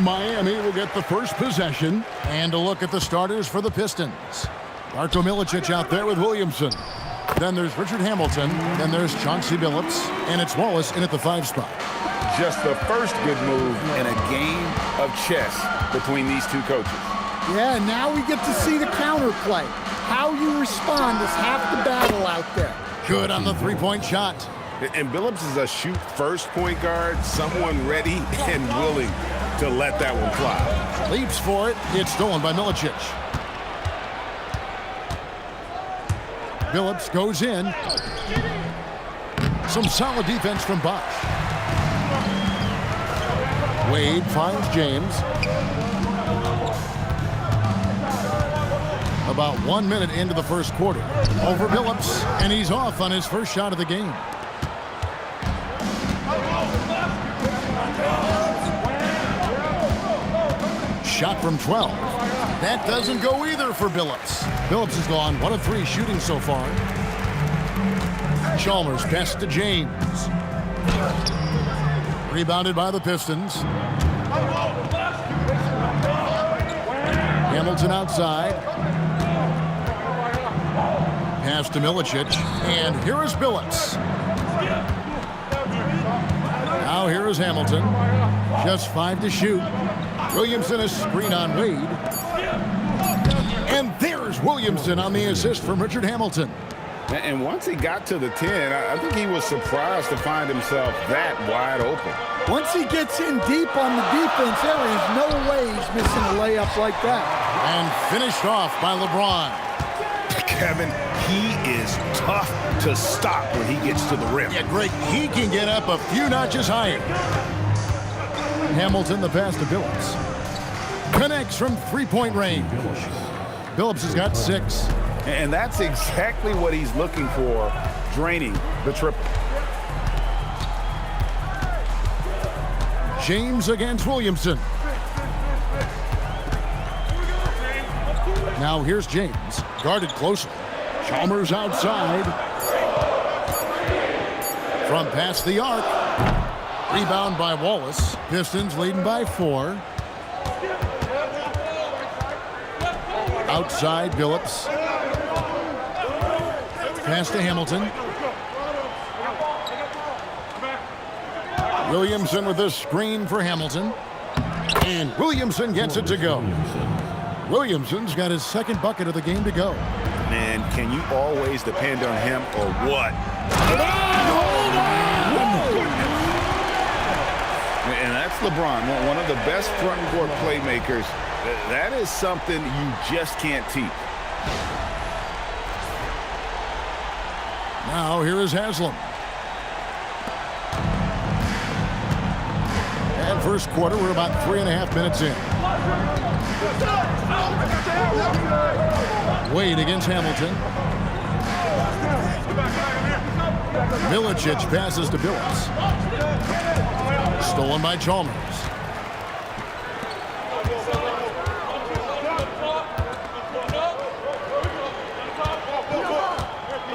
Miami will get the first possession. And a look at the starters for the Pistons. Darko Milicic out there with Williamson. Then there's Richard Hamilton. Then there's Chauncey Billups. And it's Wallace in at the 5 spot. Just the first good move in a game of chess between these two coaches. Yeah, now we get to see the counterplay. How you respond is half the battle out there. Good on the three-point shot. And Billups is a shoot-first point guard, someone ready and willing to let that one fly. Leaps for it. It's stolen by Milicic. Billups goes in. Some solid defense from Bosch. Wade finds James. About 1 minute into the first quarter. Over Billups, and he's off on his first shot of the game. Shot from 12. That doesn't go either for Billups. Billups has gone 1 of 3 shooting so far. Chalmers pass to James. Rebounded by the Pistons. Hamilton outside. Pass to Milicic. And here is Billups. Now here is Hamilton. Just 5 to shoot. Williamson a screen on Wade. And there's Williamson on the assist from Richard Hamilton. And once he got to the 10, I think he was surprised to find himself that wide open. Once he gets in deep on the defense, there is no way he's missing a layup like that. And finished off by LeBron. Kevin, he is tough to stop when he gets to the rim. Yeah, Greg, he can get up a few notches higher. Hamilton, the pass to Billups. Connects from three-point range. Billups has got 6. And that's exactly what he's looking for, draining the triple. James against Williamson. Now here's James, guarded closely. Chalmers outside. From past the arc. Rebound by Wallace. Pistons leading by 4. Outside Billups. Pass to Hamilton. Williamson with a screen for Hamilton. And Williamson gets it to go. Williamson's got his second bucket of the game to go. Man, can you always depend on him or what? And that's LeBron, one of the best front court playmakers. That is something you just can't teach. Now here is Haslam. And first quarter, we're about 3.5 minutes in. Wade against Hamilton. Milicic passes to Billups. Stolen by Chalmers.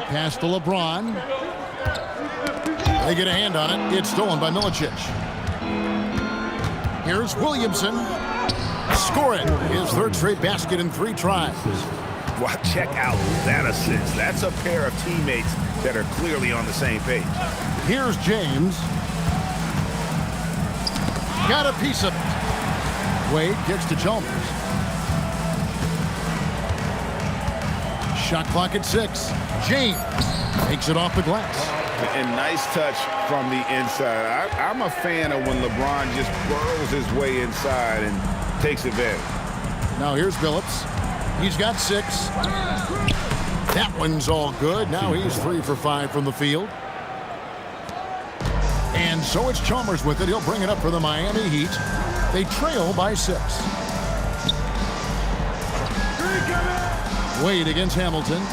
Pass to LeBron. They get a hand on it. It's stolen by Milicic. Here's Williamson. Score it. His third straight basket in 3 tries. Well, check out that assist. That's a pair of teammates that are clearly on the same page. Here's James. Got a piece of it. Wade kicks to Chalmers. Shot clock at 6. James takes it off the glass. And nice touch from the inside. I'm a fan of when LeBron just burrows his way inside and takes advantage. Now here's Billups. He's got 6. That one's all good. Now he's 3 for 5 from the field. And so it's Chalmers with it. He'll bring it up for the Miami Heat. They trail by 6. Wade against Hamilton.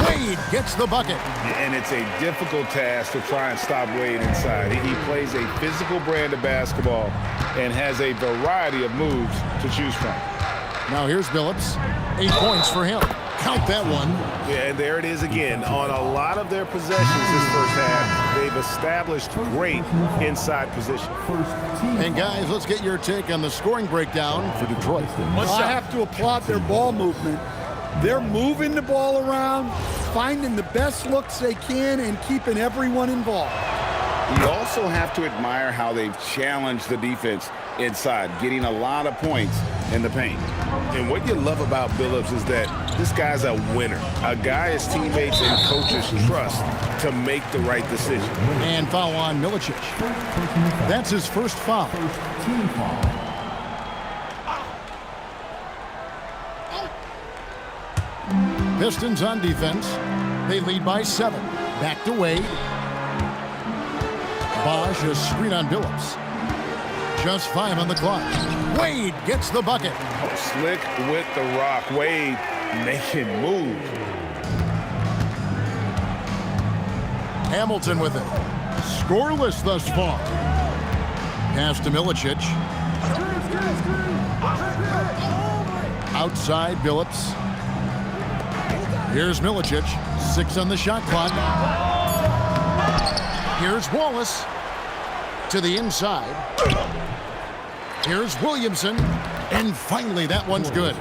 Wade gets the bucket. And it's a difficult task to try and stop Wade inside. He plays a physical brand of basketball and has a variety of moves to choose from. Now here's Billups. 8 points for him. count that one. Yeah, and there it is again. On a lot of their possessions this first half, they've established great inside position. And guys, let's get your take on the scoring breakdown for Detroit. Well, I have to applaud their ball movement. They're moving the ball around, finding the best looks they can, and keeping everyone involved. You also have to admire how they've challenged the defense inside, getting a lot of points in the paint. And what you love about Billups is that this guy's a winner, a guy his teammates and coaches trust to make the right decision. And foul on Milicic. That's his first foul. Pistons on defense. They lead by 7. Back to Wade. Bosch, a screen on Billups. Just 5 on the clock. Wade gets the bucket. Oh, slick with the rock. Wade making move. Hamilton with it. Scoreless thus far. Pass to Milicic. Outside Billups. Here's Milicic. 6 on the shot clock. Here's Wallace to the inside. Here's Williamson. And finally, that one's good.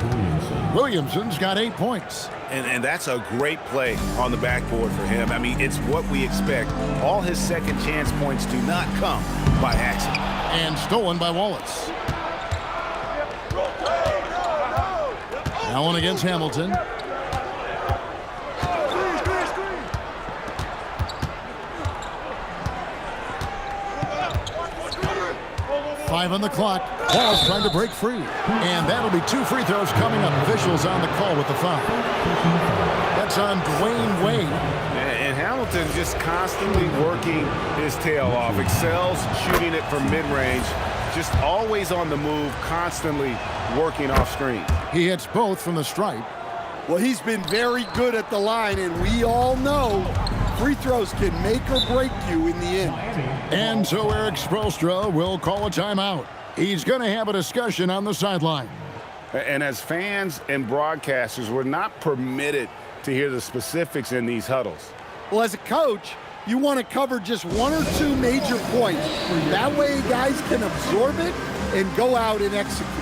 Williamson's got 8 points. And that's a great play on the backboard for him. I mean, it's what we expect. All his second chance points do not come by accident. And stolen by Wallace. Allen against Hamilton. Five on the clock. Ball's trying to break free. And that'll be 2 free throws coming up. Officials on the call with the foul. That's on Dwayne Wade. And Hamilton just constantly working his tail off. Excels shooting it from mid-range. Just always on the move, constantly working off screen. He hits both from the stripe. Well, he's been very good at the line, and we all know free throws can make or break you in the end. And so Eric Spoelstra will call a timeout. He's going to have a discussion on the sideline. And as fans and broadcasters, we're not permitted to hear the specifics in these huddles. Well, as a coach, you want to cover just 1 or 2 major points. That way guys can absorb it and go out and execute.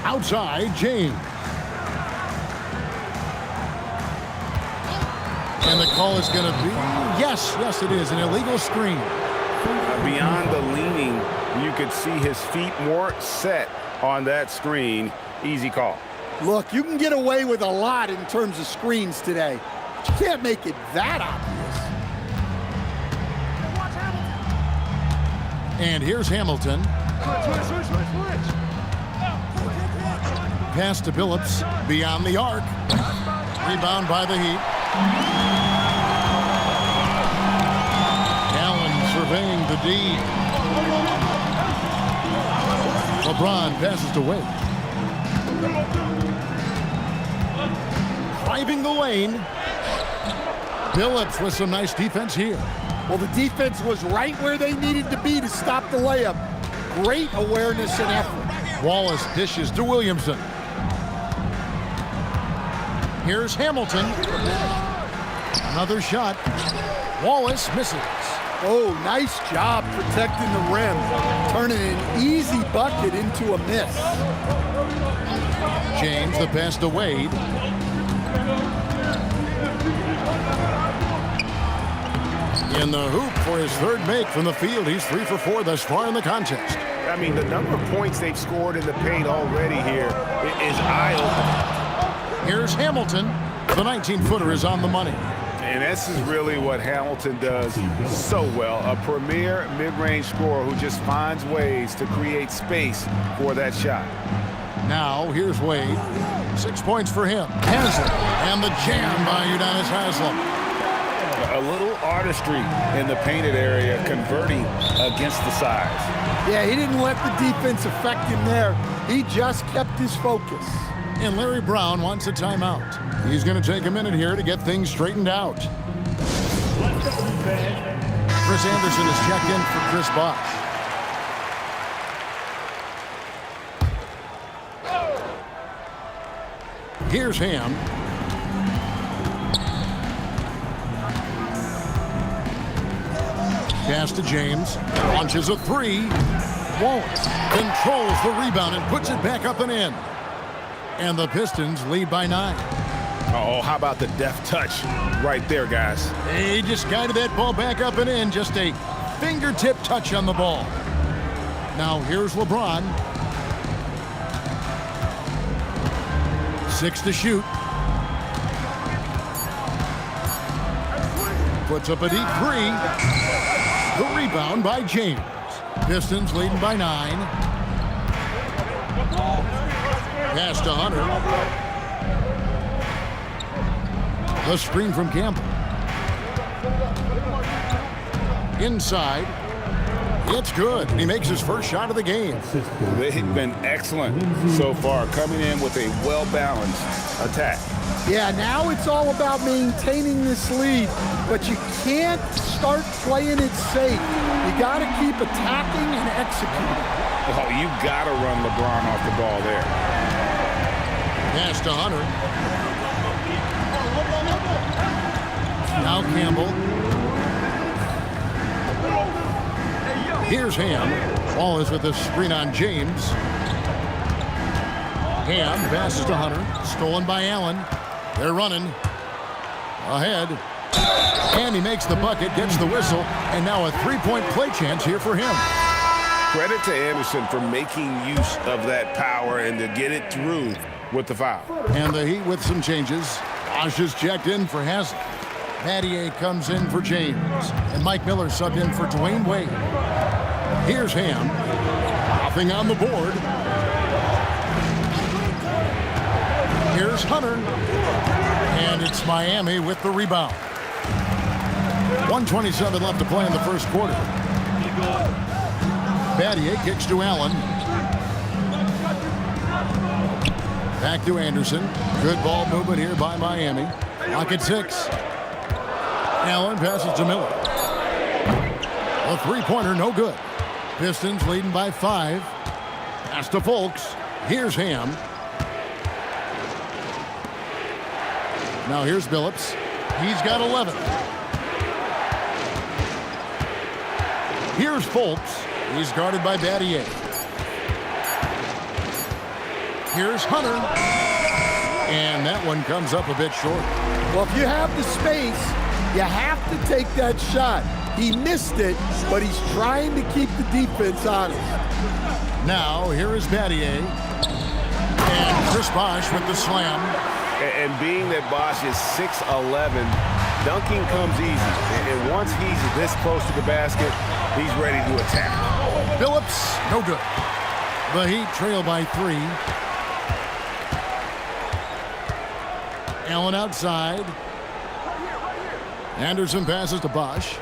Outside, James. And the call is going to be, yes, it is, an illegal screen. Beyond the leaning, you could see his feet more set on that screen. Easy call. Look, you can get away with a lot in terms of screens today. But you can't make it that obvious. And here's Hamilton. Pass to Billups, beyond the arc. Rebound by the Heat. Allen surveying the D. LeBron passes to Wade. Driving the lane. Billups with some nice defense here. Well, the defense was right where they needed to be to stop the layup. Great awareness and effort. Wallace dishes to Williamson. Here's Hamilton. Another shot. Wallace misses. Oh, nice job protecting the rim. Turning an easy bucket into a miss. James, the pass to Wade. In the hoop for his third make from the field. He's 3 for 4 thus far in the contest. I mean, the number of points they've scored in the paint already here is eye-opening. Here's Hamilton. The 19-footer is on the money. And this is really what Hamilton does so well. A premier mid-range scorer who just finds ways to create space for that shot. Now, here's Wade. 6 points for him. Has it. And the jam by Udonis Haslem. A little artistry in the painted area, converting against the size. Yeah, he didn't let the defense affect him there. He just kept his focus. And Larry Brown wants a timeout. He's going to take a minute here to get things straightened out. Chris Anderson is checked in for Chris Bosh. Here's Ham. Pass to James. Launches a three. Won't. Controls the rebound and puts it back up and in. And the Pistons lead by 9. Oh, how about the deft touch right there, guys? He just guided that ball back up and in. Just a fingertip touch on the ball. Now here's LeBron. 6 to shoot. Puts up a deep three. The rebound by James. Pistons leading by 9. Pass to Hunter. The screen from Campbell. Inside. It's good. He makes his first shot of the game. They've been excellent so far, coming in with a well-balanced attack. Yeah, now it's all about maintaining this lead, but you can't start playing it safe. You got to keep attacking and executing. Oh, you got to run LeBron off the ball there. Pass to Hunter. Now Campbell. Here's Ham. Wallace with the screen on James. Ham passes to Hunter. Stolen by Allen. They're running. Ahead. And he makes the bucket, gets the whistle, and now a three-point play chance here for him. Credit to Anderson for making use of that power and to get it through with the foul. And the Heat with some changes. Bosh is checked in for Haslett. Mattier comes in for James. And Mike Miller subbed in for Dwayne Wade. Here's Ham. Nothing on the board. Here's Hunter. And it's Miami with the rebound. 1:27 left to play in the first quarter. Mattier kicks to Allen. Back to Anderson. Good ball movement here by Miami. Lock at 6. Allen passes to Miller. A three-pointer, no good. Pistons leading by 5. Pass to Folks. Here's Ham. Now here's Billups. He's got 11. Here's Folks. He's guarded by Battier. Here's Hunter. And that one comes up a bit short. Well, if you have the space, you have to take that shot. He missed it, but he's trying to keep the defense honest. Now, here is Battier. And Chris Bosh with the slam. And being that Bosh is 6'11", dunking comes easy. And once he's this close to the basket, he's ready to attack. Billups, no good. The Heat trail by 3. Allen outside. Anderson passes to Bosh.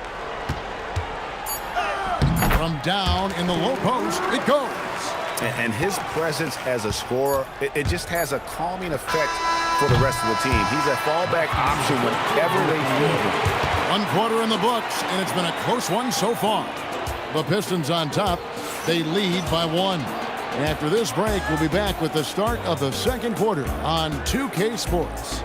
From down in the low post, it goes. And his presence as a scorer, it just has a calming effect for the rest of the team. He's a fallback option whenever they need him. 1 quarter in the books, and it's been a close one so far. The Pistons on top. They lead by 1. After this break, we'll be back with the start of the second quarter on 2K Sports.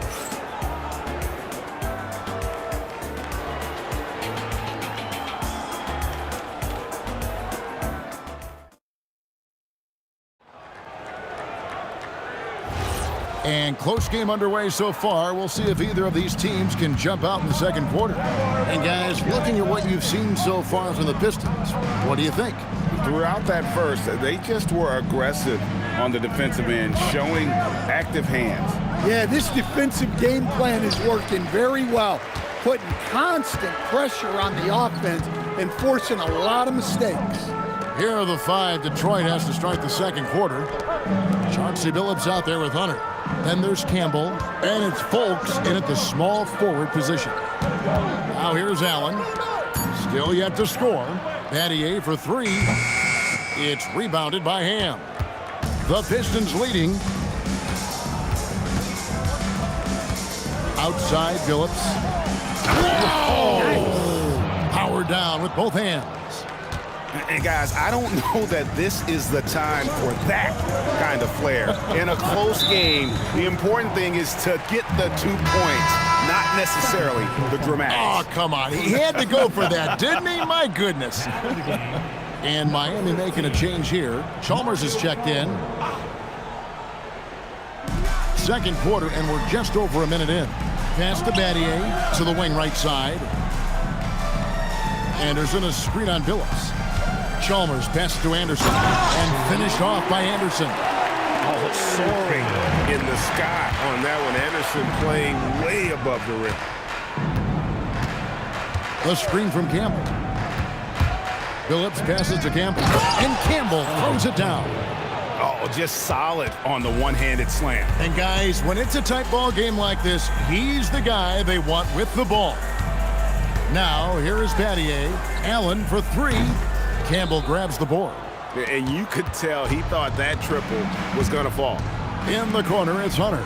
And close game underway so far. We'll see if either of these teams can jump out in the second quarter. And guys, looking at what you've seen so far from the Pistons, what do you think? Throughout that first, they just were aggressive on the defensive end, showing active hands. Yeah, this defensive game plan is working very well, putting constant pressure on the offense and forcing a lot of mistakes. Here are the 5 Detroit has to start the second quarter. Chauncey Billups out there with Hunter. Then there's Campbell. And it's Folks in at the small forward position. Now here's Allen. Still yet to score. Battier for three. It's rebounded by Ham. The Pistons leading. Outside Phillips. Oh! Power down with both hands. And guys, I don't know that this is the time for that kind of flair. In a close game, the important thing is to get the 2 points, not necessarily the dramatics. Oh, come on. He had to go for that, didn't he? My goodness. And Miami making a change here. Chalmers is checked in. Second quarter, and we're just over a minute in. Pass to Battier to the wing right side. Anderson, a screen on Phillips. Chalmers passes to Anderson and finished off by Anderson. Oh, soaring in the sky on that one. Anderson playing way above the rim. A screen from Campbell. Phillips passes to Campbell, and Campbell throws it down. Oh, just solid on the one-handed slam. And guys, when it's a tight ball game like this, he's the guy they want with the ball. Now, here is Battier. Allen for three. Campbell grabs the board. And you could tell he thought that triple was going to fall. In the corner, it's Hunter.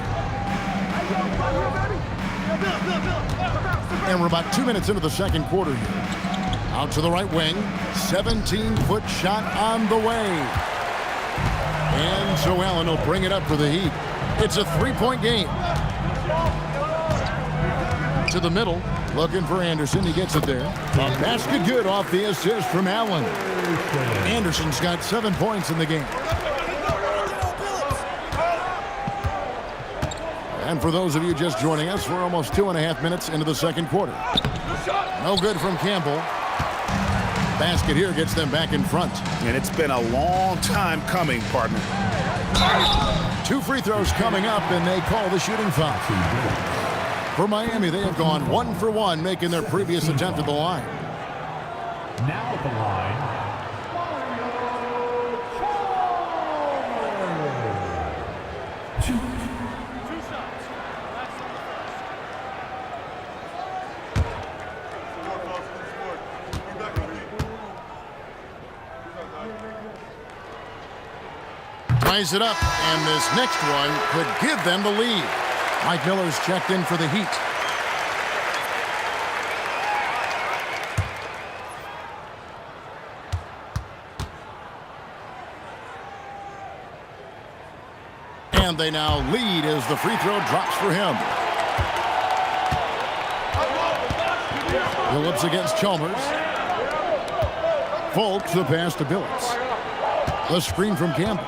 And we're about 2 minutes into the second quarter here. Out to the right wing. 17-foot shot on the way. And so Allen will bring it up for the Heat. It's a three-point game. To the middle. Looking for Anderson. He gets it there. A basket good off the assist from Allen. Anderson's got 7 points in the game. And for those of you just joining us, we're almost 2.5 minutes into the second quarter. No good from Campbell. Basket here gets them back in front. And it's been a long time coming, partner. 2 free throws coming up, and they call the shooting foul. For Miami, they have gone 1 for 1, making their previous attempt at the line. Now at the line. Ties it up, and this next one could give them the lead. Mike Miller's checked in for the Heat. And they now lead as the free throw drops for him. Phillips against Chalmers. Folks the pass to Phillips. The screen from Campbell.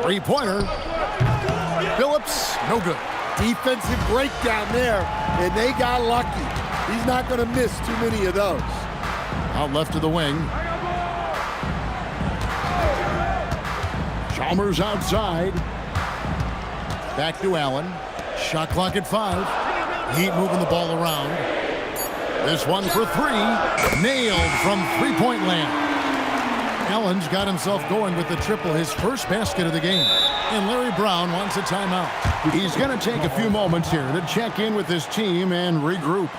Three-pointer. Phillips, no good. Defensive breakdown there, and they got lucky. He's not going to miss too many of those. Out left to the wing. Chalmers outside. Back to Allen. Shot clock at 5. Heat moving the ball around. This one for three. Nailed from three-point land. Allen's got himself going with the triple, his first basket of the game. And Larry Brown wants a timeout. He's going to take a few moments here to check in with his team and regroup.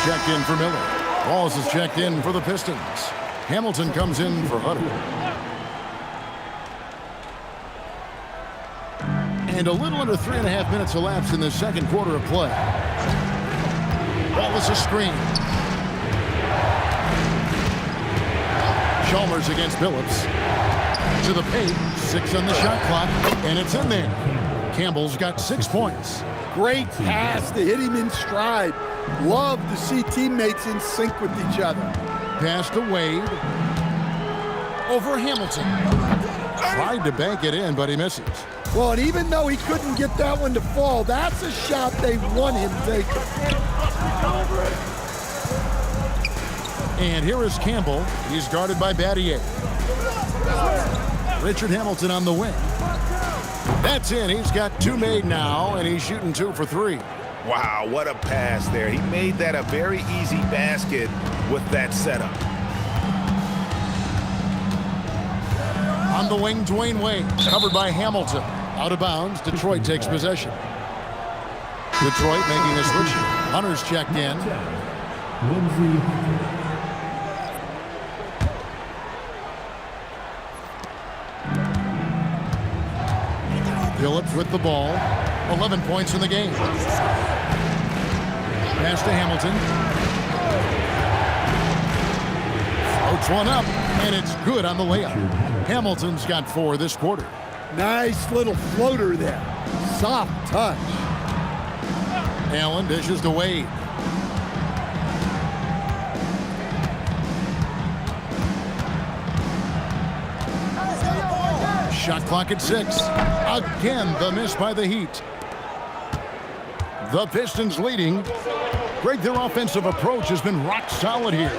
Checked in for Miller. Walls is checked in for the Pistons. Hamilton comes in for Hunter. And a little under 3.5 minutes elapsed in the second quarter of play. Wallace a screen. Chalmers against Phillips. To the paint. 6 on the shot clock. And it's in there. Campbell's got 6 points. Great pass to hit him in stride. Love to see teammates in sync with each other. Pass to Wade. Over Hamilton. Tried to bank it in, but he misses. Well, and even though he couldn't get that one to fall, that's a shot they want him taking. And here is Campbell. He's guarded by Battier. Richard Hamilton on the wing. That's in. He's got 2 made now, and he's shooting 2 for 3. Wow, what a pass there. He made that a very easy basket with that setup. On the wing, Dwayne Wade, covered by Hamilton. Out of bounds, Detroit takes possession. Detroit making a switch. Hunter's checked in. Phillips with the ball. 11 points in the game. Pass to Hamilton. Floats one up, and it's good on the layup. Hamilton's got 4 this quarter. Nice little floater there. Soft touch. Allen dishes to Wade. Shot clock at 6. Again, the miss by the Heat. The Pistons leading. Greg, their offensive approach has been rock solid here.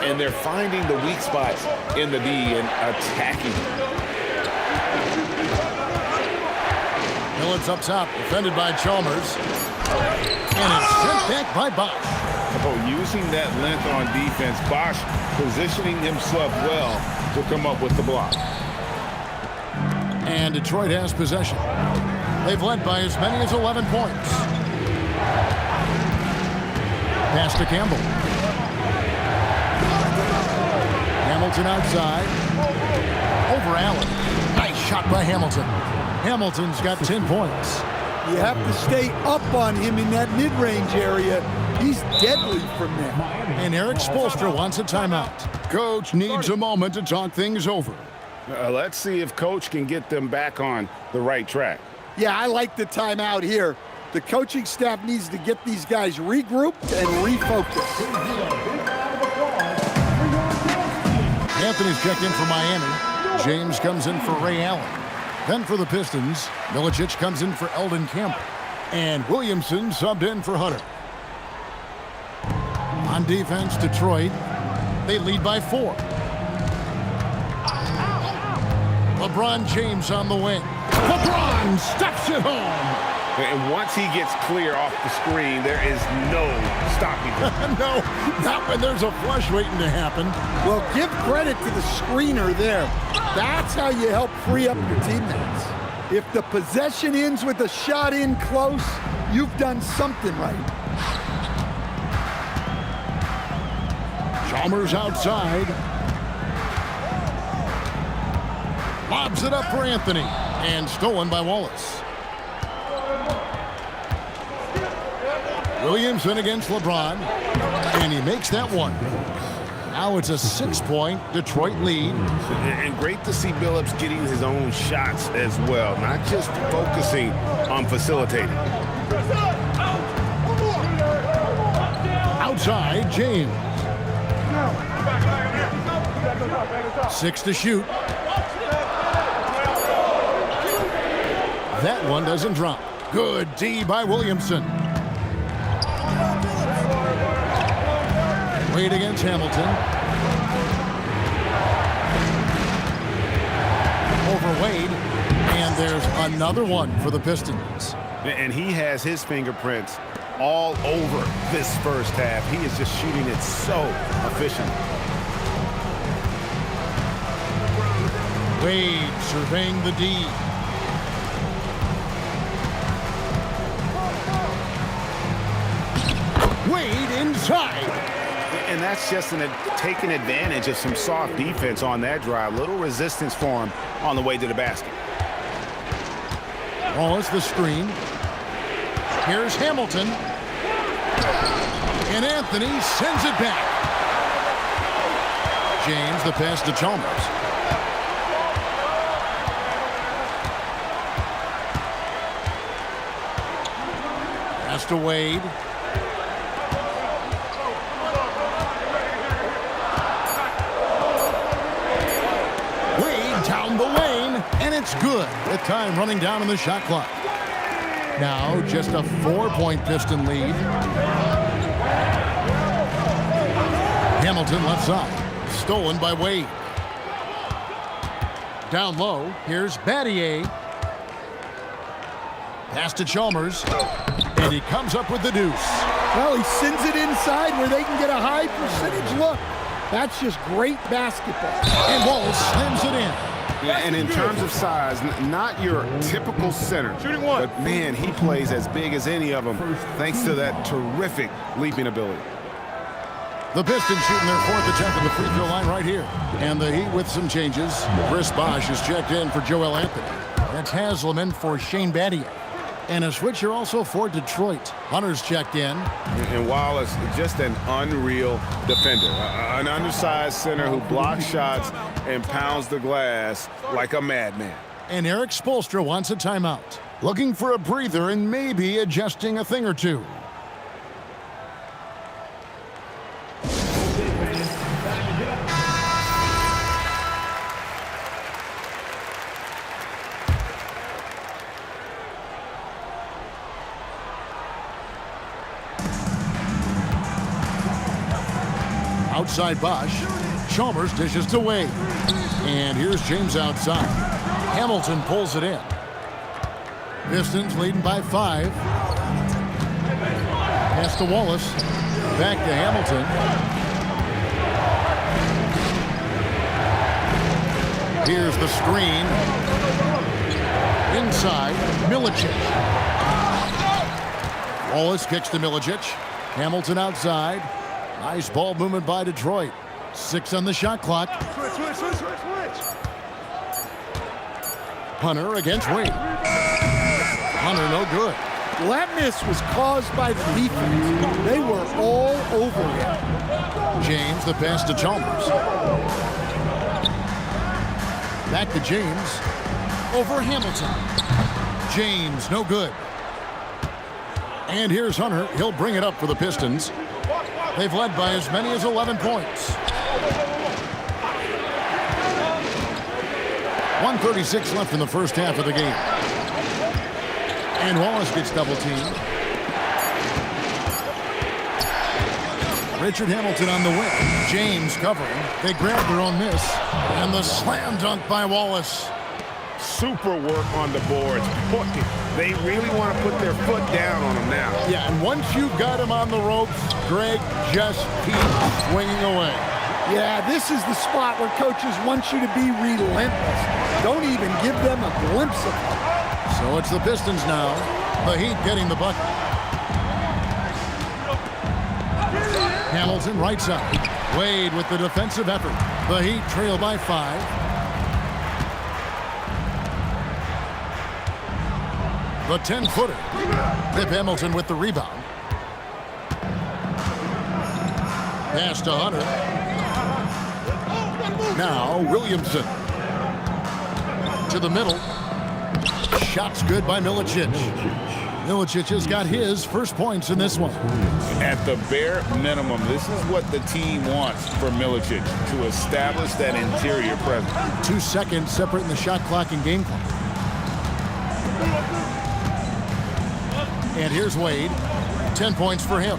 And they're finding the weak spots in the D and attacking. Phillips up top, defended by Chalmers. And it's sent back by Bosch. Oh, using that length on defense, Bosch positioning himself well to come up with the block. And Detroit has possession. They've led by as many as 11 points. Pass to Campbell. Hamilton outside. Over Allen. Nice shot by Hamilton. Hamilton's got 10 points. You have to stay up on him in that mid-range area. He's deadly from there. And Eric Spoelstra wants a timeout. Coach needs a moment to talk things over. Let's see if Coach can get them back on the right track. Yeah, I like the timeout here. The coaching staff needs to get these guys regrouped and refocused. Anthony's checked in for Miami. James comes in for Ray Allen. Then for the Pistons, Milicic comes in for Eldon Campbell. And Williamson subbed in for Hunter. On defense, Detroit. They lead by 4. LeBron James on the wing. LeBron steps it home. And once he gets clear off the screen, there is no stopping him. No, not when there's a flush waiting to happen. Well, give credit to the screener there. That's how you help free up your teammates. If the possession ends with a shot in close, you've done something right. Chalmers outside. Lobs it up for Anthony. And stolen by Wallace. Williamson against LeBron. And he makes that one. Now it's a 6-point Detroit lead. And great to see Billups getting his own shots as well, not just focusing on facilitating. Outside, James. 6 to shoot. That one doesn't drop. Good D by Williamson. Wade against Hamilton. Over Wade. And there's another one for the Pistons. And he has his fingerprints all over this first half. He is just shooting it so efficient. Wade surveying the D. Wade inside. And that's just taking advantage of some soft defense on that drive. Little resistance for him on the way to the basket. Wallace the screen. Here's Hamilton. And Anthony sends it back. James the pass to Chalmers. to Wade. Wade down the lane, and it's good with time running down on the shot clock. Now just a 4-point Piston lead. Hamilton left side. Stolen by Wade. Down low, here's Battier. Pass to Chalmers, and he comes up with the deuce. Well, he sends it inside where they can get a high percentage look. That's just great basketball. And Wallace slams it in. Yeah, and in terms of size, not your typical center. Shooting one. But, man, he plays as big as any of them thanks to that terrific leaping ability. The Pistons shooting their 4th attempt at the free throw line right here. And the Heat with some changes. Chris Bosh is checked in for Joel Anthony. That's Haslam for Shane Battier. And a switcher also for Detroit. Hunter's checked in. And Wallace, just an unreal defender. An undersized center who blocks shots and pounds the glass like a madman. And Eric Spoelstra wants a timeout. Looking for a breather and maybe adjusting a thing or two. Outside Bosh. Chalmers dishes to Wade. And here's James outside. Hamilton pulls it in. Pistons leading by 5. Pass to Wallace. Back to Hamilton. Here's the screen. Inside, Milicic. Wallace kicks to Milicic. Hamilton outside. Nice ball movement by Detroit. 6 on the shot clock. Switch. Hunter against Wade. Hunter no good. Well, that miss was caused by the defense. They were all over him. James, the pass to Chalmers. Back to James. Over Hamilton. James, no good. And here's Hunter. He'll bring it up for the Pistons. They've led by as many as 11 points. 1:36 left in the first half of the game. And Wallace gets double-teamed. Richard Hamilton on the wing. James covering. They grab their own miss. And the slam dunk by Wallace. Super work on the boards. They really want to put their foot down on him now. Yeah, and once you've got him on the ropes, Greg just keeps swinging away. Yeah, this is the spot where coaches want you to be relentless. Don't even give them a glimpse of it. So it's the Pistons now. The Heat getting the bucket. Hamilton right side. Wade with the defensive effort. The Heat trail by 5. The 10-footer. Pip Hamilton with the rebound. Pass to Hunter. Now Williamson. To the middle. Shot's good by Milicic. Milicic has got his first points in this one. At the bare minimum, this is what the team wants from Milicic, to establish that interior presence. 2 seconds separating the shot clock and game clock. And here's Wade. 10 points for him.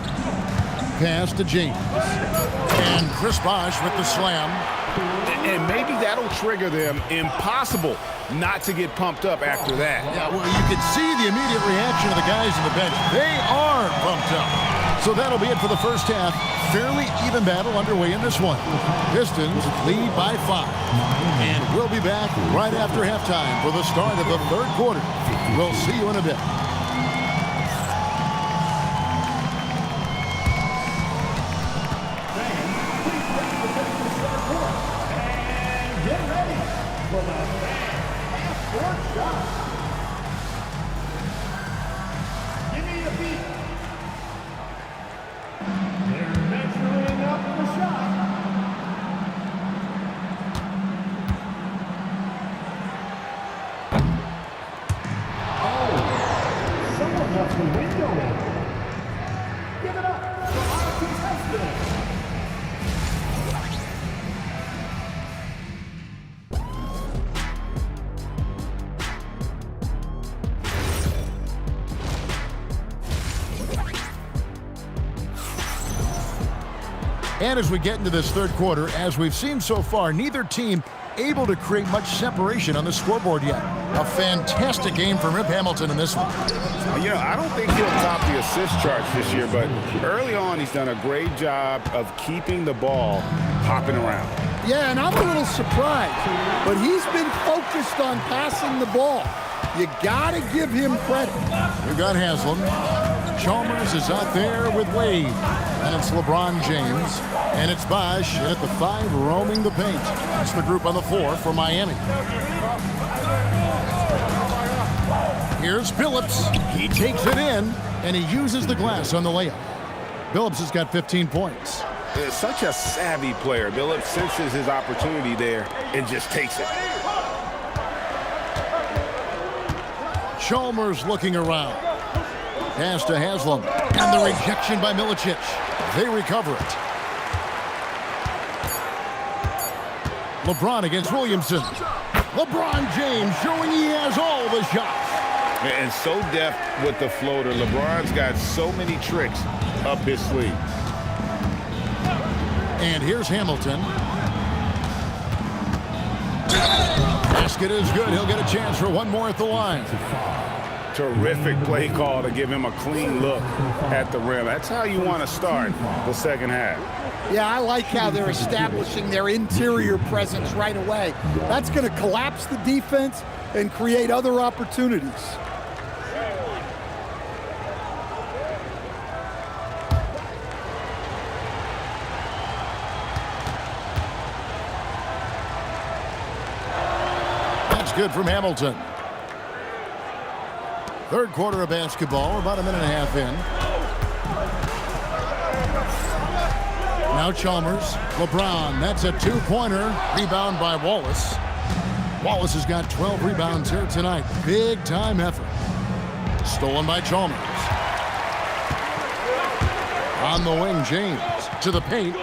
Pass to James. And Chris Bosh with the slam. And maybe that'll trigger them. Impossible not to get pumped up after that. Yeah, well, you can see the immediate reaction of the guys on the bench. They are pumped up. So that'll be it for the first half. Fairly even battle underway in this one. Pistons lead by 5. And we'll be back right after halftime for the start of the third quarter. We'll see you in a bit. And as we get into this third quarter, as we've seen so far, neither team able to create much separation on the scoreboard yet. A fantastic game from Rip Hamilton in this one. You know, I don't think he'll top the assist charts this year, but early on he's done a great job of keeping the ball hopping around. Yeah, and I'm a little surprised, but he's been focused on passing the ball. You got to give him credit. We've got Haslam. Chalmers is out there with Wade. And it's LeBron James. And it's Bosh at the 5 roaming the paint. That's the group on the 4 for Miami. Here's Billups. He takes it in, and he uses the glass on the layup. Billups has got 15 points. Such a savvy player. Billups senses his opportunity there and just takes it. Chalmers looking around. Pass to Haslam. And the rejection by Milicic. They recover it. LeBron against Williamson. LeBron James showing he has all the shots. And so deft with the floater. LeBron's got so many tricks up his sleeve. And here's Hamilton. Basket is good. He'll get a chance for one more at the line. Terrific play call to give him a clean look at the rim. That's how you want to start the second half. Yeah, I like how they're establishing their interior presence right away. That's going to collapse the defense and create other opportunities. That's good from Hamilton. Third quarter of basketball, about a minute and a half in. Now Chalmers, LeBron, that's a 2-pointer. Rebound by Wallace. Wallace has got 12 rebounds here tonight. Big time effort. Stolen by Chalmers. On the wing, James to the paint.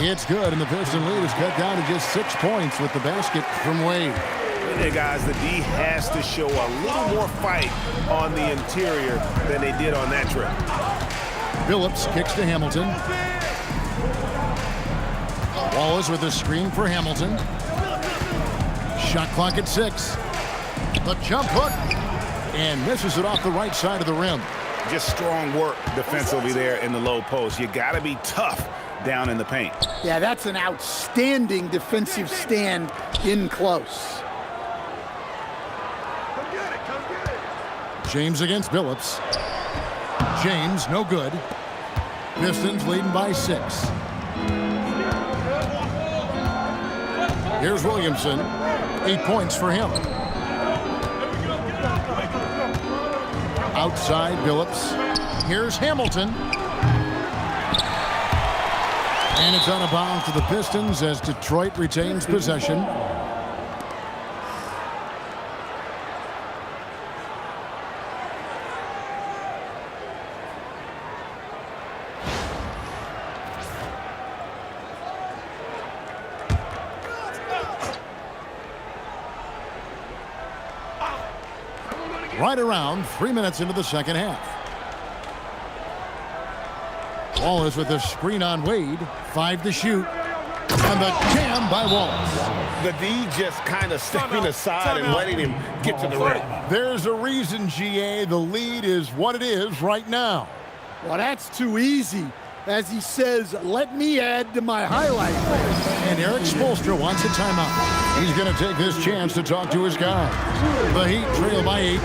It's good, and the Piston lead is cut down to just 6 points with the basket from Wade. Hey guys, the D has to show a little more fight on the interior than they did on that trip. Billups kicks to Hamilton. Wallace with a screen for Hamilton. Shot clock at 6. The jump hook. And misses it off the right side of the rim. Just strong work defensively there in the low post. You got to be tough down in the paint. Yeah, that's an outstanding defensive stand in close. James against Billups. James, no good. Pistons leading by 6. Here's Williamson. 8 points for him. Outside Billups. Here's Hamilton. And it's on a bound to the Pistons as Detroit retains possession. Right around 3 minutes into the second half. Wallace with a screen on Wade. 5 to shoot. And the jam by Wallace. The D just kind of stepping aside and letting him get to the rim. There's a reason, GA. The lead is what it is right now. Well, that's too easy. As he says, let me add to my highlight list. And Eric Spoelstra wants a timeout. He's going to take this chance to talk to his guys. The Heat trail by 8.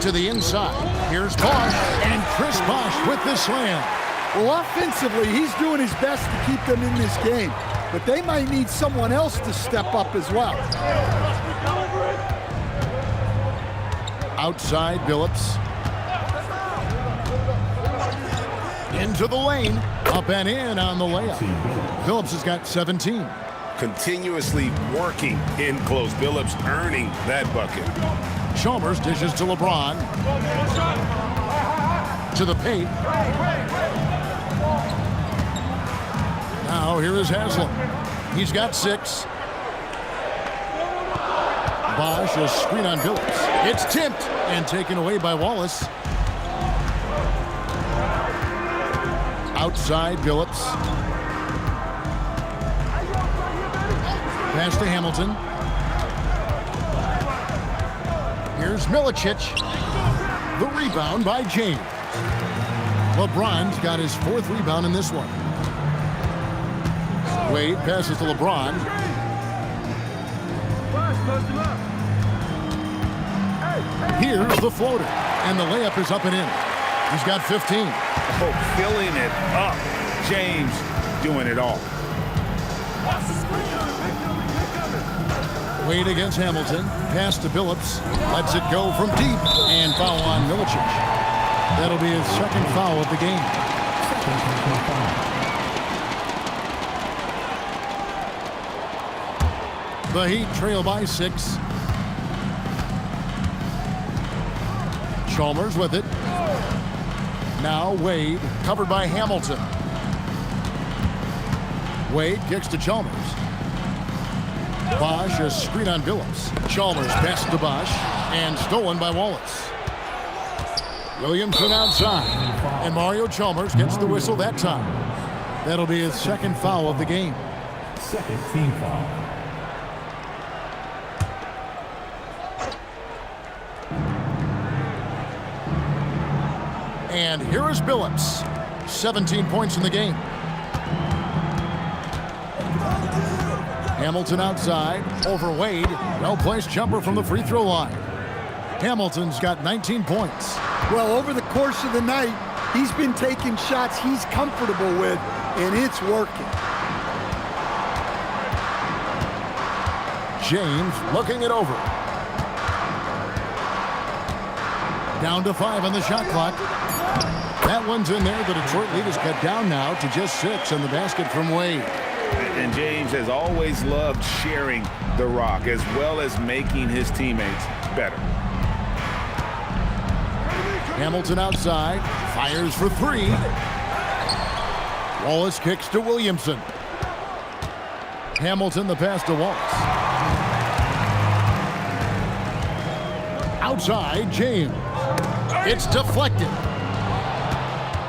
To the inside. Here's Bosh. And Chris Bosh with the slam. Well, offensively, he's doing his best to keep them in this game. But they might need someone else to step up as well. Outside Billups. Into the lane. Up and in on the layup. Billups has got 17. Continuously working in close. Billups earning that bucket. Chalmers dishes to LeBron. to the paint. Now here is Haslam. He's got 6. Bosch, a screen on Billups. It's tipped and taken away by Wallace. Outside Billups. Pass to Hamilton. Here's Milicic. The rebound by James. LeBron's got his 4th rebound in this one. Wade passes to LeBron. Here's the floater, and the layup is up and in. He's got 15. Oh, filling it up. James doing it all. Wade against Hamilton. Pass to Billups. Lets it go from deep. And foul on Milicic. That'll be his 2nd foul of the game. The Heat trail by 6. Chalmers with it. Now Wade, covered by Hamilton. Wade kicks to Chalmers. Bosch, a screen on Billups. Chalmers passes to Bosch, and stolen by Wallace. Williamson outside, and Mario Chalmers gets the whistle that time. That'll be his 2nd foul of the game. 2nd team foul. And here is Billups. 17 points in the game. Hamilton outside, over Wade. Well-placed jumper from the free throw line. Hamilton's got 19 points. Well, over the course of the night, he's been taking shots he's comfortable with, and it's working. James looking it over. Down to 5 on the shot clock. That one's in there. The Detroit lead is cut down now to just 6 on the basket from Wade. And James has always loved sharing the rock as well as making his teammates better. Hamilton outside, fires for 3. Wallace kicks to Williamson. Hamilton the pass to Wallace. Outside, James. It's deflected.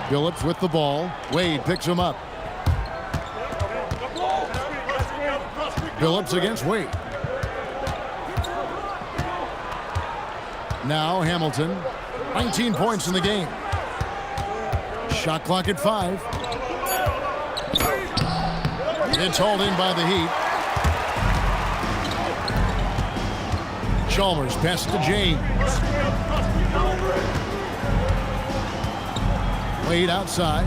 Billups with the ball. Wade picks him up. Billups against Wade. Now Hamilton. 19 points in the game. Shot clock at 5. It's hauled in by the Heat. Chalmers passes to James. Wade outside.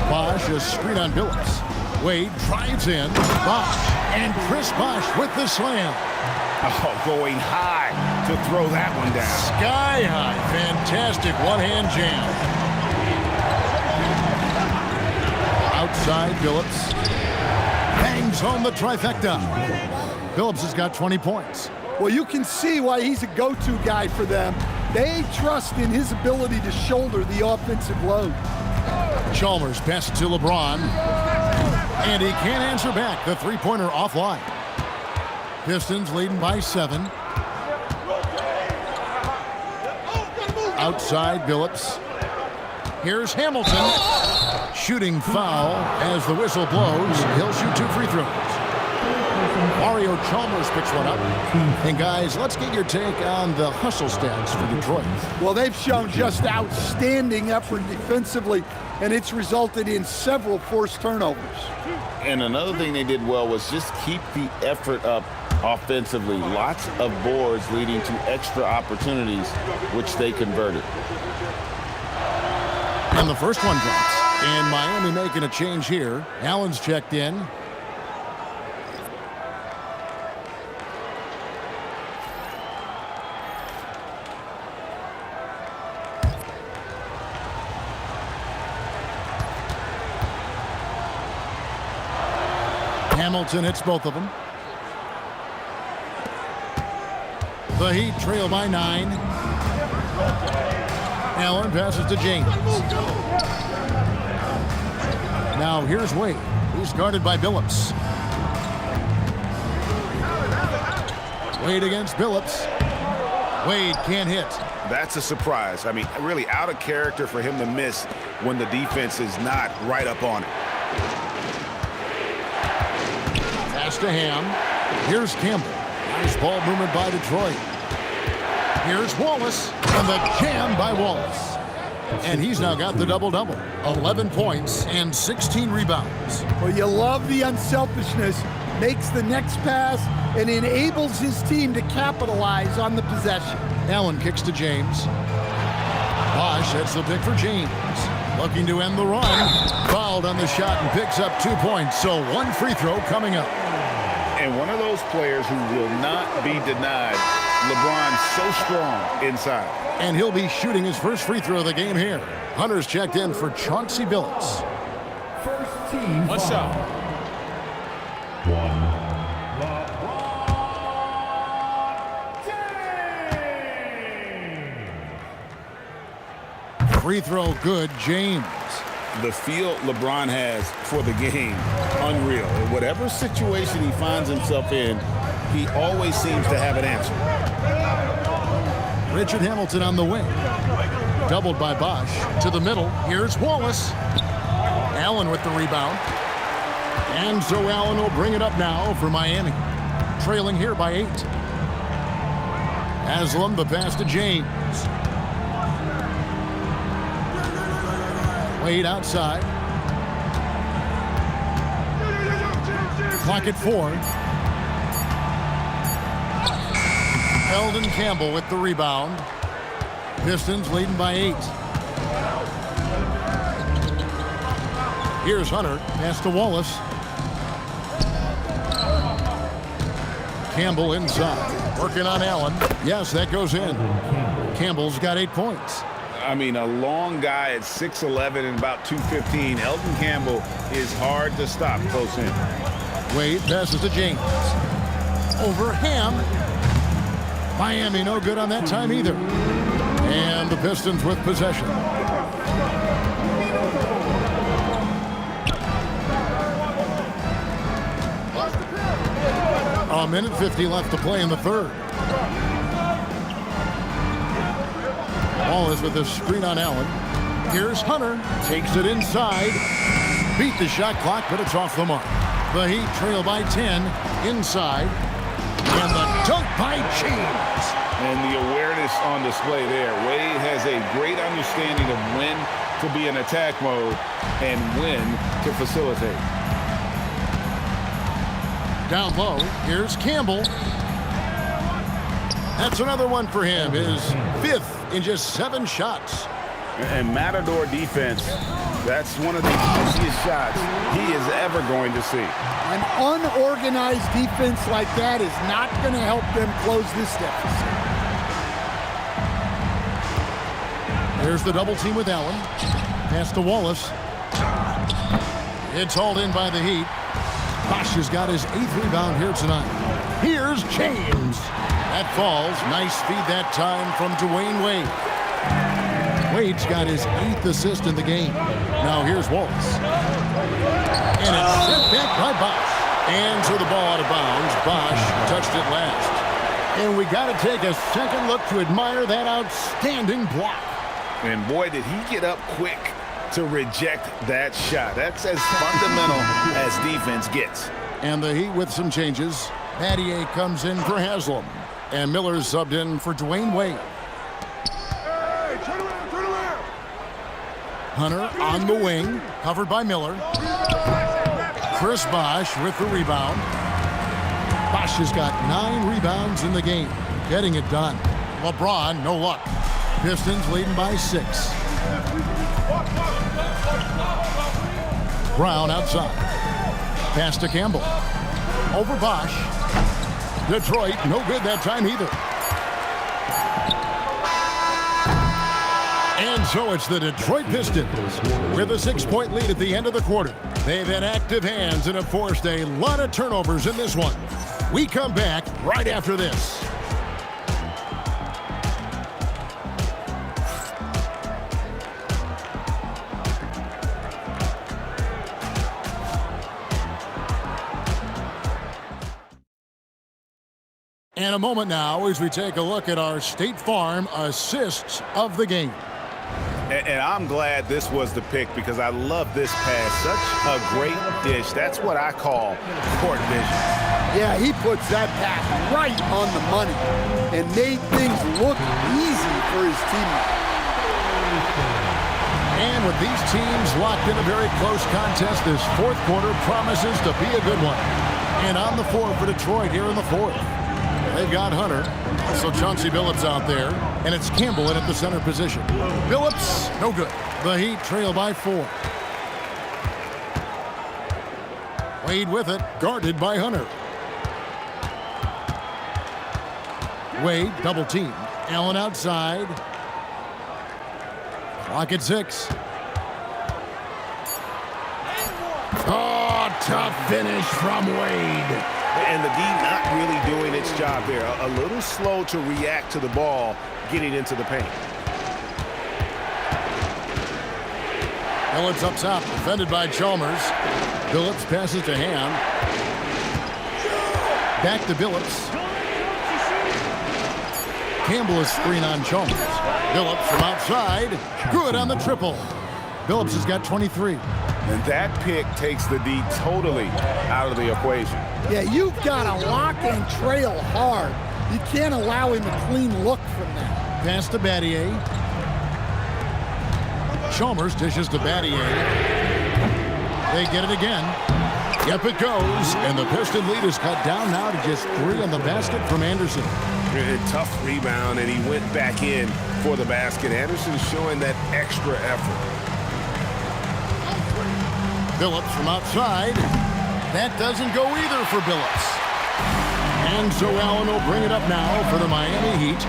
Bosch, a screen on Billups. Wade drives in. Bosch, and Chris Bosch with the slam. Oh, going high to throw that one down. Sky high. Fantastic one-hand jam. Outside, Billups. Bangs home the trifecta. Billups has got 20 points. Well, you can see why he's a go-to guy for them. They trust in his ability to shoulder the offensive load. Chalmers passes to LeBron. And he can't answer back. The three-pointer offline. Pistons leading by 7. Outside, Billups. Here's Hamilton. Shooting foul as the whistle blows. He'll shoot 2 free throws. Mario Chalmers picks one up. And guys, let's get your take on the hustle stats for Detroit. Well, they've shown just outstanding effort defensively, and it's resulted in several forced turnovers. And another thing they did well was just keep the effort up offensively. Lots of boards leading to extra opportunities, which they converted. And the first one drops. And Miami making a change here. Allen's checked in. Hamilton hits both of them. The Heat trail by 9. Allen passes to James. Now here's Wade. He's guarded by Billups. Wade against Billups. Wade can't hit. That's a surprise. I mean, really out of character for him to miss when the defense is not right up on it. Pass to Ham. Here's Campbell. Nice ball movement by Detroit. Here's Wallace. And the jam by Wallace. And he's now got the double-double. 11 points and 16 rebounds. Well, you love the unselfishness. Makes the next pass and enables his team to capitalize on the possession. Allen kicks to James. Bosch hits the pick for James. Looking to end the run. Fouled on the shot and picks up 2 points. So one free throw coming up. And one of those players who will not be denied. LeBron's so strong inside. And he'll be shooting his first free throw of the game here. Hunter's checked in for Chauncey Billups. First team One foul. shot. One. Free throw good, James. The feel LeBron has for the game, unreal. In whatever situation he finds himself in, he always seems to have an answer. Richard Hamilton on the wing. Doubled by Bosch. To the middle. Here's Wallace. Allen with the rebound. And so Allen will bring it up now for Miami. Trailing here by 8. Haslam the pass to James. Wade outside. Clock at 4. Eldon Campbell with the rebound. Pistons leading by 8. Here's Hunter. Pass to Wallace. Campbell inside. Working on Allen. Yes, that goes in. Campbell's got 8 points. I mean, a long guy at 6'11 and about 215. Eldon Campbell is hard to stop close in. Wade passes to James. Over Ham. Miami no good on that time either. And the Pistons with possession. A minute 50 left to play in the third. Wallace with a screen on Allen. Here's Hunter. Takes it inside. Beat the shot clock, but it's off the mark. The Heat trail by 10 inside. And the dunk by James. And the awareness on display there. Wade has a great understanding of when to be in attack mode and when to facilitate. Down low, here's Campbell. That's another one for him. His 5th in just 7 shots. And Matador defense, that's one of the easiest shots he is ever going to see. An unorganized defense like that is not going to help them close this deficit. There's the double team with Allen. Pass to Wallace. It's hauled in by the Heat. Bosch has got his 8th rebound here tonight. Here's James. That falls. Nice feed that time from Dwayne Wade. Wade's got his 8th assist in the game. Now here's Wallace. And it's sent back by Bosch. And so the ball out of bounds. Bosch touched it last. And we got to take a second look to admire that outstanding block. And boy, did he get up quick to reject that shot. That's as fundamental as defense gets. And the Heat with some changes. Pattier comes in for Haslam. And Miller's subbed in for Dwayne Wade. Hey, turn around. Hunter on the wing, covered by Miller. Chris Bosch with the rebound. Bosch has got 9 rebounds in the game, getting it done. LeBron, no luck. Pistons leading by 6. Brown outside. Pass to Campbell. Over Bosch. Detroit, no good that time either. And so it's the Detroit Pistons with a 6-point lead at the end of the quarter. They've had active hands and have forced a lot of turnovers in this one. We come back right after this. And a moment now as we take a look at our State Farm assists of the game. And I'm glad this was the pick because I love this pass. Such a great dish. That's what I call court vision. Yeah, he puts that pass right on the money and made things look easy for his teammates. And with these teams locked in a very close contest, this fourth quarter promises to be a good one. And on the floor for Detroit here in the fourth. They've got Hunter, also Chauncey Billups out there, and it's Campbell in at the center position. Billups, no good. The Heat trail by 4. Wade with it, guarded by Hunter. Wade, double team. Allen outside. Clock at 6. Oh, tough finish from Wade. And the D not really doing its job there. A little slow to react to the ball getting into the paint. Billups up top, defended by Chalmers. Billups passes to Ham. Back to Billups. Campbell is screen on Chalmers. Billups from outside. Good on the triple. Billups has got 23. And that pick takes the D totally out of the equation. Yeah, you've got to lock and trail hard. You can't allow him a clean look from that. Pass to Battier. Chalmers dishes to Battier. They get it again. Yep, it goes. And the Piston lead is cut down now to just 3 on the basket from Anderson. A tough rebound, and he went back in for the basket. Anderson showing that extra effort. Billups from outside. That doesn't go either for Billups. And so Allen will bring it up now for the Miami Heat.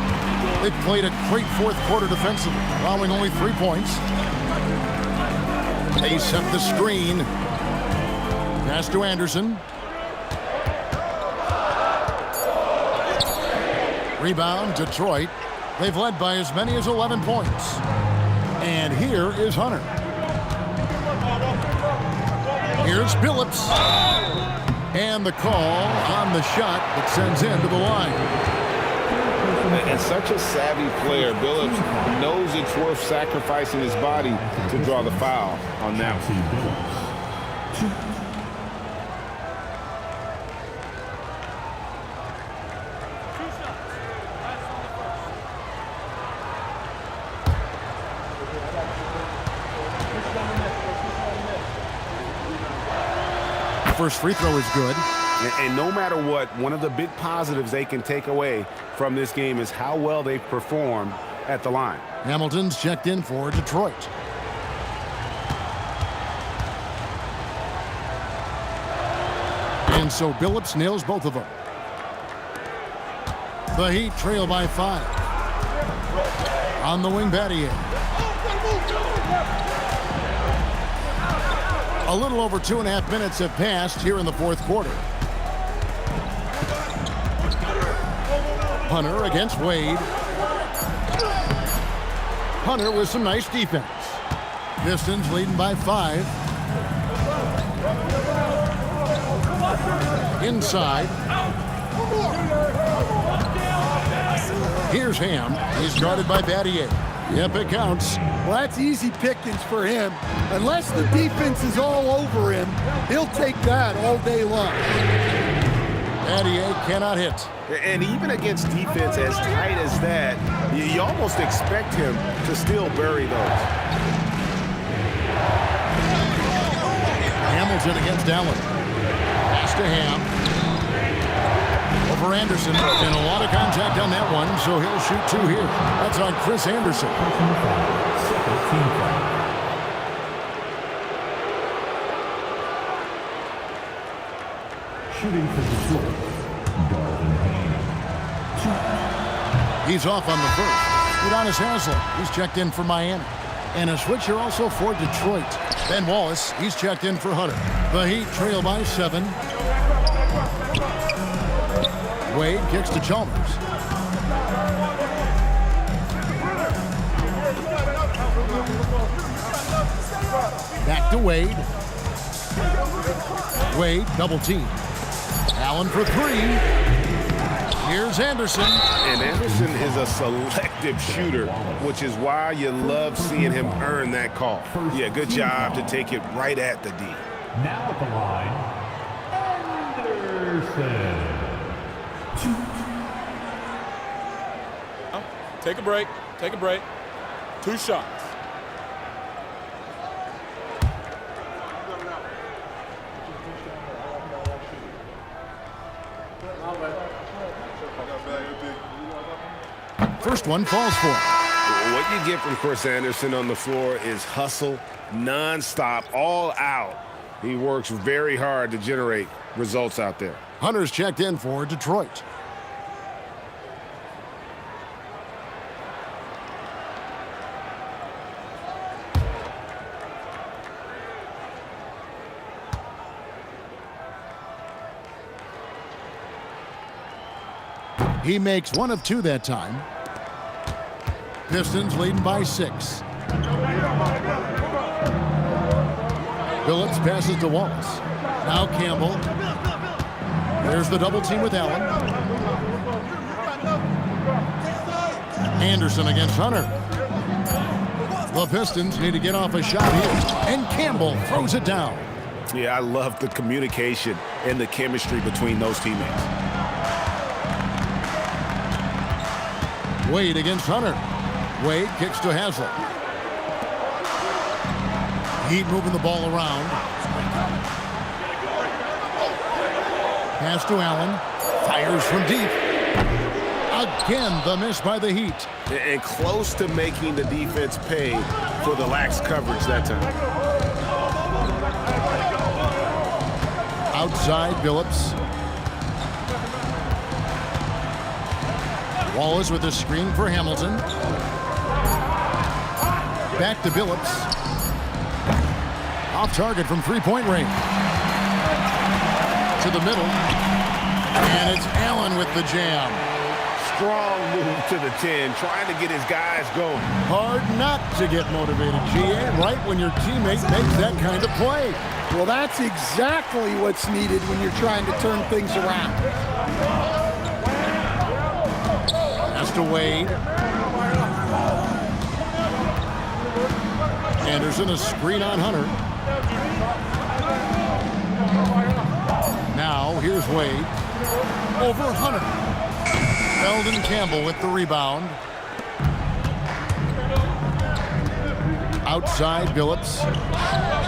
They've played a great fourth quarter defensively, allowing only 3 points. They set the screen. Pass to Anderson. Rebound, Detroit. They've led by as many as 11 points. And here is Hunter. Here's Billups. And the call on the shot that sends him to the line. And such a savvy player, Billups knows it's worth sacrificing his body to draw the foul on that one. First free throw is good. And no matter what, one of the big positives they can take away from this game is how well they've performed at the line. Hamilton's checked in for Detroit. And so Billups nails both of them. The Heat trail by 5. On the wing, Battier. A little over 2.5 minutes have passed here in the fourth quarter. Hunter against Wade. Hunter with some nice defense. Pistons leading by 5. Inside. Here's Ham. He's guarded by Battier. Yep, it counts. Well, that's easy pickings for him. Unless the defense is all over him, he'll take that all day long. Battier cannot hit. And even against defense as tight as that, you almost expect him to still bury those. Hamilton against Allen. Pass to Ham. Over Anderson. And a lot of contact on that one, so he'll shoot 2 here. That's on Chris Anderson. Shooting for Detroit, Darvin Ham. He's off on the first. Udonis Haslem, he's checked in for Miami. And a switch here also for Detroit. Ben Wallace, he's checked in for Hunter. The Heat trail by 7. Wade kicks to Chalmers. Back to Wade. Wade, double team. Allen for 3. Here's Here's Anderson. And Anderson is a selective shooter, which is why you love seeing him earn that call. Yeah, good job to take it right at the D. Now at the line, Anderson. Take a break. Take a break. 2 shots. First one falls for him. What you get from Chris Anderson on the floor is hustle, nonstop, all out. He works very hard to generate results out there. Hunter's checked in for Detroit. He makes 1 of 2 that time. Pistons leading by 6. Billups passes to Wallace. Now Campbell. There's the double team with Allen. Anderson against Hunter. The Pistons need to get off a shot here. And Campbell throws it down. Yeah, I love the communication and the chemistry between those teammates. Wade against Hunter. Wade kicks to Haslem. Heat moving the ball around. Pass to Allen. Fires from deep. Again, the miss by the Heat. And close to making the defense pay for the lax coverage that time. Outside, Billups. Wallace with a screen for Hamilton. Back to Billups. Off target from three-point range. To the middle. And it's Allen with the jam. Strong move to the 10, trying to get his guys going. Hard not to get motivated, GA, right when your teammate makes that kind of play. Well, that's exactly what's needed when you're trying to turn things around. Pass to Wade. Anderson, a screen on Hunter. Now, here's Wade. Over Hunter. Eldon Campbell with the rebound. Outside, Billups.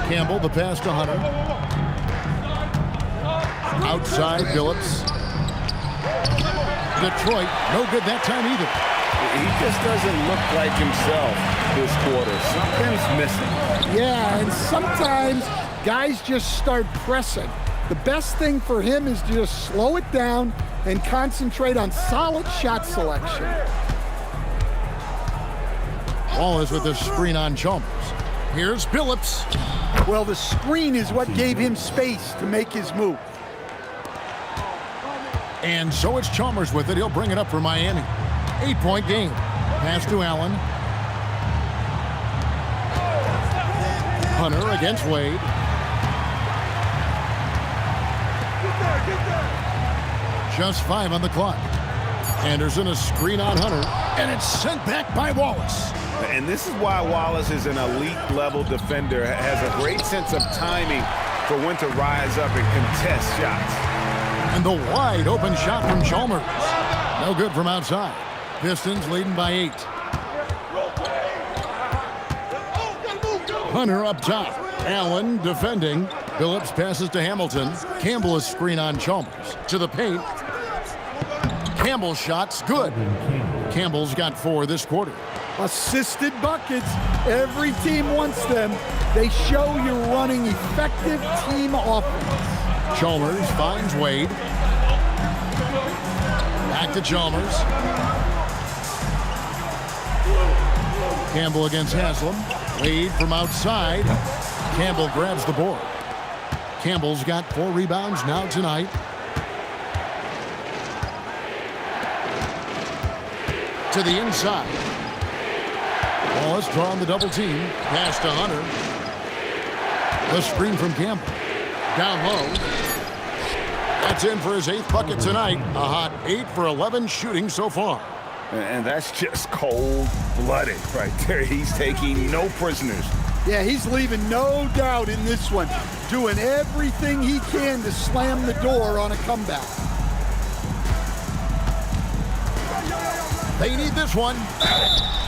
Campbell, the pass to Hunter. Outside, Billups. Detroit, no good that time either. He just doesn't look like himself this quarter. Something's missing. Yeah, and sometimes guys just start pressing. The best thing for him is to just slow it down and concentrate on solid shot selection. Wallace with the screen on Chalmers. Here's Billups. Well, the screen is what gave him space to make his move. And so it's Chalmers with it. He'll bring it up for Miami. 8-point game. Pass to Allen. Hunter against Wade. Just 5 on the clock. Anderson, a screen on Hunter. And it's sent back by Wallace. And this is why Wallace is an elite-level defender, has a great sense of timing for when to rise up and contest shots. And the wide-open shot from Chalmers. No good from outside. Pistons leading by 8. Hunter up top. Allen defending. Billups passes to Hamilton. Campbell, a screen on Chalmers. To the paint. Campbell's shot's good. Campbell's got 4 this quarter. Assisted buckets. Every team wants them. They show you're running effective team offense. Chalmers finds Wade. Back to Chalmers. Campbell against Haslem. Wade from outside. Campbell grabs the board. Campbell's got 4 rebounds now tonight. To the inside. Wallace drawing the double team. Pass to Hunter. The screen from Campbell. Down low. That's in for his 8th bucket tonight. A hot 8 for 11 shooting so far. And that's just cold-blooded right there. He's taking no prisoners. Yeah, he's leaving no doubt in this one. Doing everything he can to slam the door on a comeback. They need this one.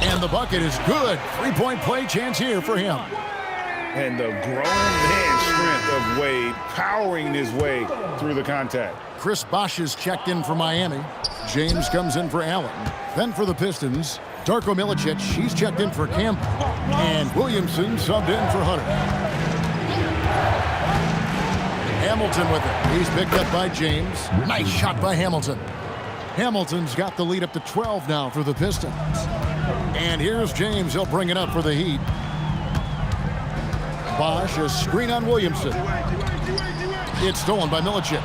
And the bucket is good. 3-point play chance here for him. And the grown man strength of Wade powering his way through the contact. Chris Bosh is checked in for Miami. James comes in for Allen. Then for the Pistons, Darko Milicic, he's checked in for Campbell. And Williamson subbed in for Hunter. Hamilton with it. He's picked up by James. Nice shot by Hamilton. Hamilton's got the lead up to 12 now for the Pistons. And here's James. He'll bring it up for the Heat. Bosh, a screen on Williamson. It's stolen by Milicic.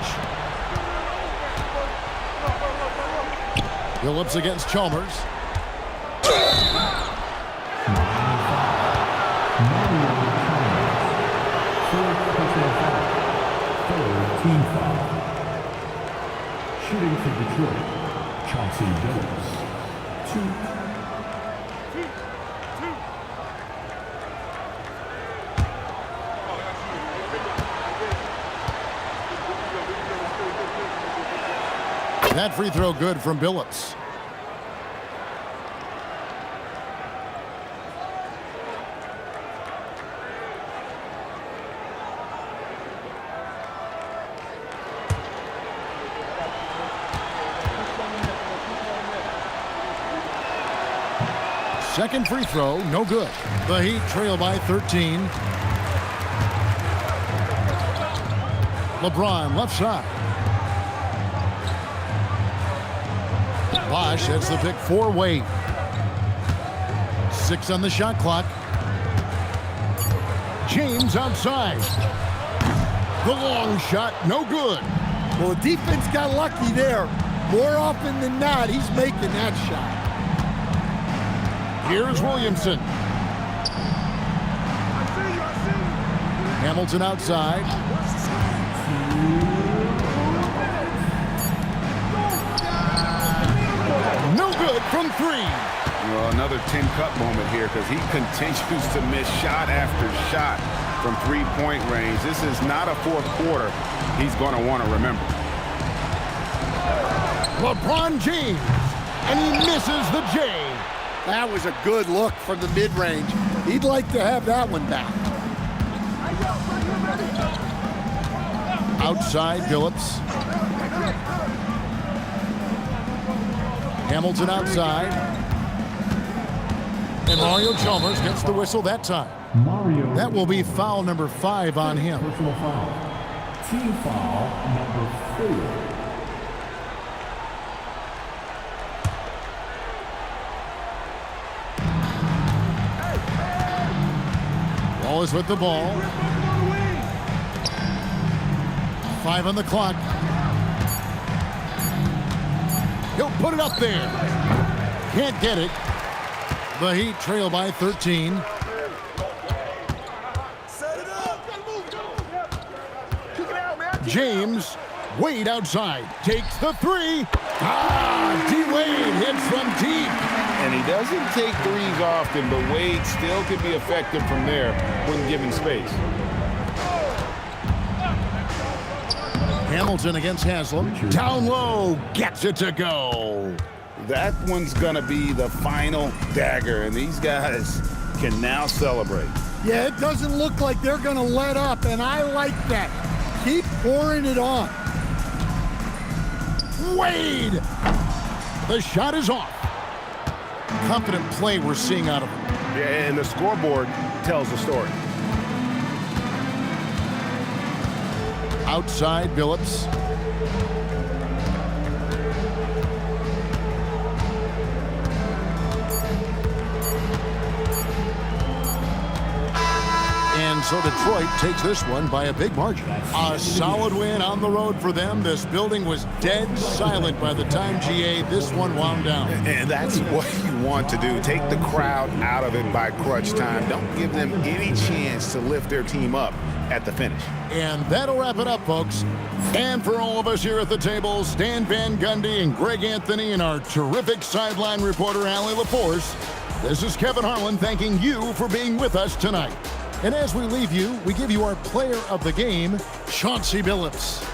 Phillips against Chalmers. Team foul. Shooting for Detroit, Chauncey Billups. 2. That free throw good from Billups. Second free throw, no good. The Heat trail by 13. LeBron left side. Bosh hits the pick for Wade. 6 on the shot clock. James outside. The long shot, no good. Well, the defense got lucky there. More often than not, he's making that shot. Here's Williamson. Hamilton outside. No good from 3. Well, another Tin Cup moment here because he continues to miss shot after shot from three-point range. This is not a fourth quarter he's going to want to remember. LeBron James, and he misses the J. That was a good look from the mid-range. He'd like to have that one back. Outside, Phillips. Hamilton outside. And Mario Chalmers gets the whistle that time. That will be foul number 5 on him. Personal foul. Team foul number 4. Ball is with the ball. 5 on the clock. He'll put it up there. Can't get it. The Heat trail by 13. James, Wade outside, takes the 3. D-Wade hits from deep. And he doesn't take threes often, but Wade still can be effective from there when given space. Hamilton against Haslam. Down low, gets it to go. That one's going to be the final dagger, and these guys can now celebrate. Yeah, it doesn't look like they're going to let up, and I like that. Keep pouring it on. Wade! The shot is off. Confident play we're seeing out of him. Yeah, and the scoreboard tells the story. Outside, Phillips. And so Detroit takes this one by a big margin. A solid win on the road for them. This building was dead silent by the time, GA, this one wound down. And that's what you want to do. Take the crowd out of it by crunch time. Don't give them any chance to lift their team up at the finish. And that'll wrap it up, folks. And for all of us here at the table, Stan Van Gundy and Greg Anthony and our terrific sideline reporter, Allie LaForce, this is Kevin Harlan thanking you for being with us tonight. And as we leave you, we give you our player of the game, Chauncey Billups.